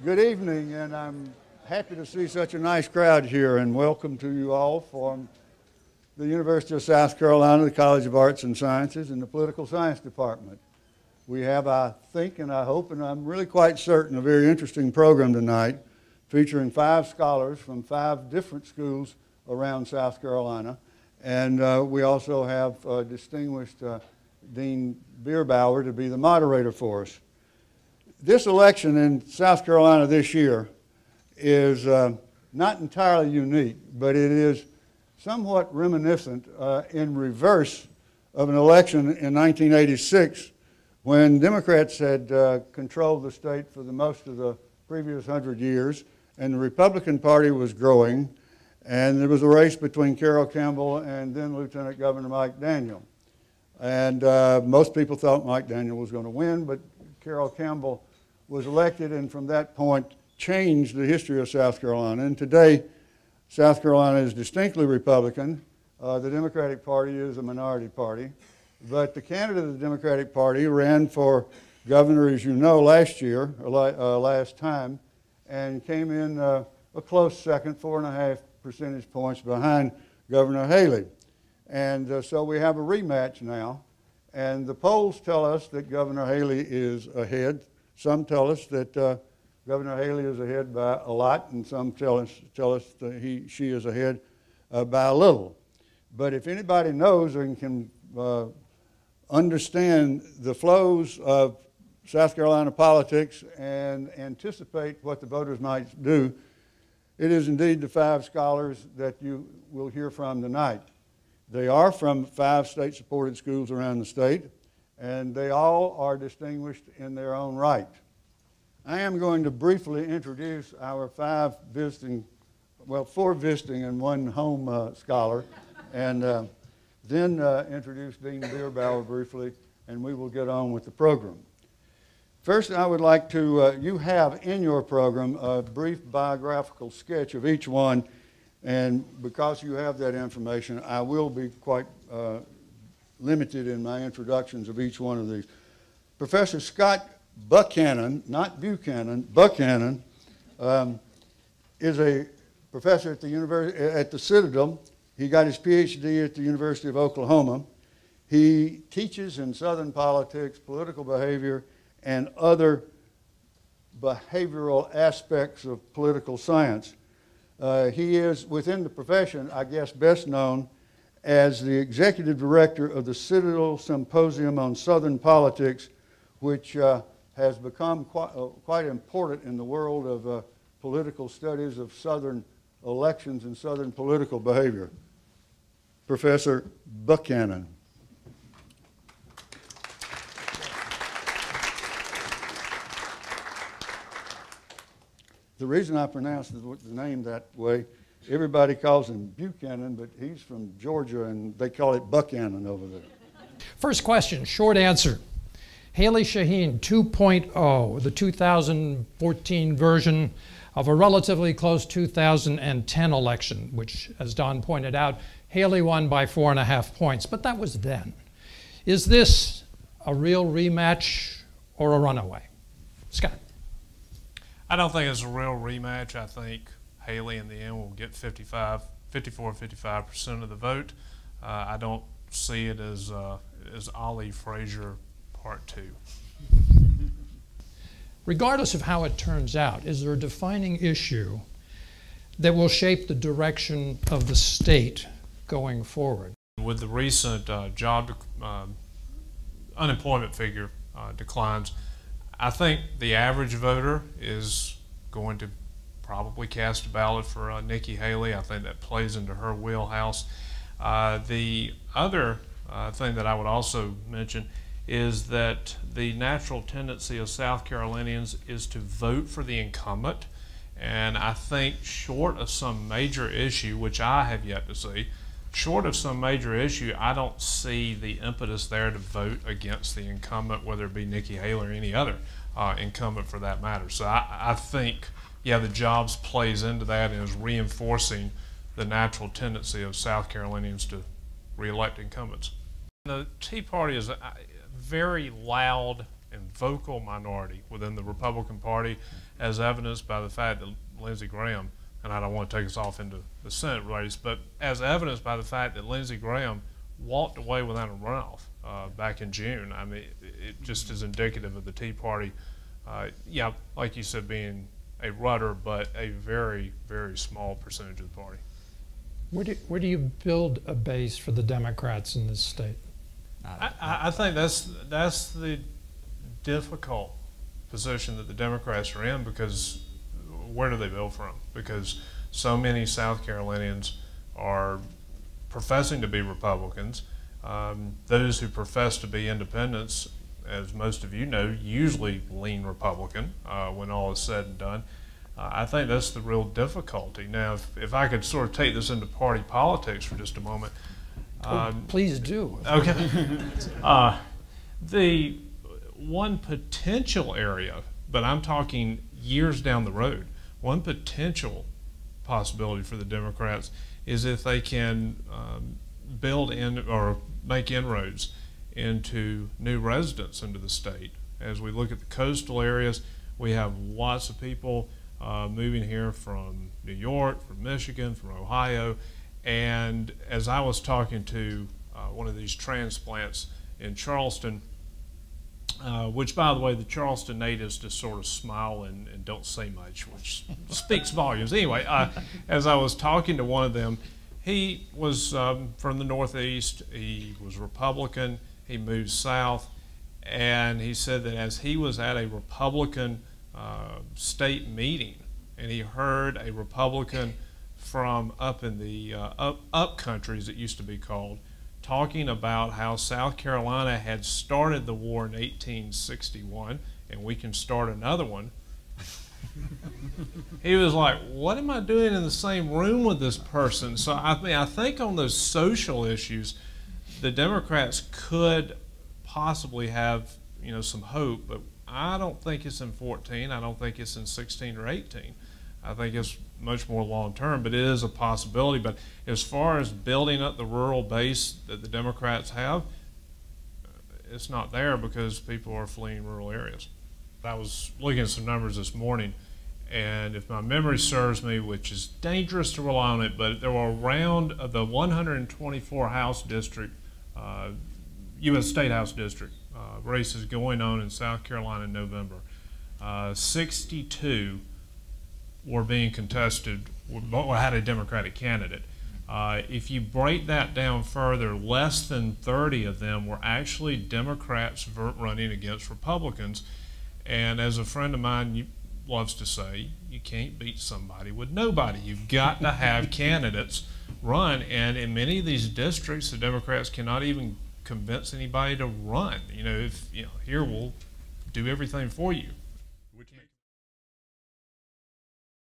Good evening, and I'm happy to see such a nice crowd here, and welcome to you all from the University of South Carolina, the College of Arts and Sciences, and the Political Science Department. We have, I think, and I hope, and I'm really quite certain, a very interesting program tonight featuring 5 scholars from 5 different schools around South Carolina. And we also have distinguished Dean Bierbauer to be the moderator for us. This election in South Carolina this year is not entirely unique, but it is somewhat reminiscent in reverse of an election in 1986 when Democrats had controlled the state for the most of the previous 100 years, and the Republican Party was growing, and there was a race between Carroll Campbell and then Lieutenant Governor Mike Daniel. And most people thought Mike Daniel was going to win, but Carroll Campbell was elected, and from that point changed the history of South Carolina. And today, South Carolina is distinctly Republican. The Democratic Party is a minority party. But the candidate of the Democratic Party ran for governor, as you know, last year, or last time, and came in a close second, 4.5 percentage points behind Governor Haley. And so we have a rematch now. And the polls tell us that Governor Haley is ahead. Some tell us that Governor Haley is ahead by a lot, and some tell us that she is ahead by a little. But if anybody knows and can understand the flows of South Carolina politics and anticipate what the voters might do, it is indeed the 5 scholars that you will hear from tonight. They are from 5 state-supported schools around the state, and they all are distinguished in their own right. I am going to briefly introduce our 4 visiting and 1 home scholar, and then introduce Dean Bierbauer briefly, and we will get on with the program. First, I would like to, you have in your program a brief biographical sketch of each one, and because you have that information, I will be quite limited in my introductions of each one of these. Professor Scott Buchanan, not Buchanan, Buchanan, is a professor at the Citadel. He got his PhD at the University of Oklahoma. He teaches in Southern politics, political behavior, and other behavioral aspects of political science. He is, within the profession, I guess best known as the executive director of the Citadel Symposium on Southern Politics, which has become quite important in the world of political studies of Southern elections and Southern political behavior. Professor Buchanan. The reason I pronounce the name that way, everybody calls him Buchanan, but he's from Georgia, and they call it Buchanan over there. First question, short answer. Haley Shaheen 2.0, the 2014 version of a relatively close 2010 election, which, as Don pointed out, Haley won by 4.5 points, but that was then. Is this a real rematch or a runaway? Scott. I don't think it's a real rematch. I think Haley in the end will get 54-55% of the vote. I don't see it as Ollie Frazier Part 2. Regardless of how it turns out, is there a defining issue that will shape the direction of the state going forward? With the recent unemployment figure declines, I think the average voter is going to probably cast a ballot for Nikki Haley. I think that plays into her wheelhouse. The other thing that I would also mention is that the natural tendency of South Carolinians is to vote for the incumbent. And I think short of some major issue, which I have yet to see, short of some major issue, I don't see the impetus there to vote against the incumbent, whether it be Nikki Haley or any other incumbent for that matter. So I think, yeah, the jobs plays into that and is reinforcing the natural tendency of South Carolinians to reelect incumbents. The Tea Party is a very loud and vocal minority within the Republican Party, as evidenced by the fact that Lindsey Graham, and I don't want to take us off into the Senate race, but as evidenced by the fact that Lindsey Graham walked away without a runoff back in June. I mean, it just is indicative of the Tea Party, yeah, like you said, being a rudder, but a very, very small percentage of the party. Where do you build a base for the Democrats in this state? I think that's the difficult position that the Democrats are in, because where do they build from? Because so many South Carolinians are professing to be Republicans. Those who profess to be independents, as most of you know, usually lean Republican when all is said and done. I think that's the real difficulty. Now, if I could sort of take this into party politics for just a moment. Please do. Okay. The one potential area, but I'm talking years down the road, one potential possibility for the Democrats is if they can build in or make inroads into new residents into the state. As we look at the coastal areas, we have lots of people moving here from New York, from Michigan, from Ohio, and as I was talking to one of these transplants in Charleston, which, by the way, the Charleston natives just sort of smile and don't say much, which speaks volumes. Anyway, as I was talking to one of them, he was from the Northeast. He was Republican. He moved south, and he said that as he was at a Republican state meeting, and he heard a Republican from up in the up country, as it used to be called, talking about how South Carolina had started the war in 1861, and we can start another one. He was like, what am I doing in the same room with this person? So I mean, I think on those social issues, the Democrats could possibly have, you know, some hope, but I don't think it's in 14. I don't think it's in 16 or 18. I think it's much more long term, but it is a possibility. But as far as building up the rural base that the Democrats have, it's not there because people are fleeing rural areas. I was looking at some numbers this morning, and if my memory serves me, which is dangerous to rely on it, but there were around the 124 House district, U.S. State House district races going on in South Carolina in November. 62 were being contested, or had a Democratic candidate. If you break that down further, less than 30 of them were actually Democrats running against Republicans. And as a friend of mine loves to say, you can't beat somebody with nobody. You've got to have candidates run. And in many of these districts, the Democrats cannot even convince anybody to run. You know, if, you know, here we'll do everything for you. We can't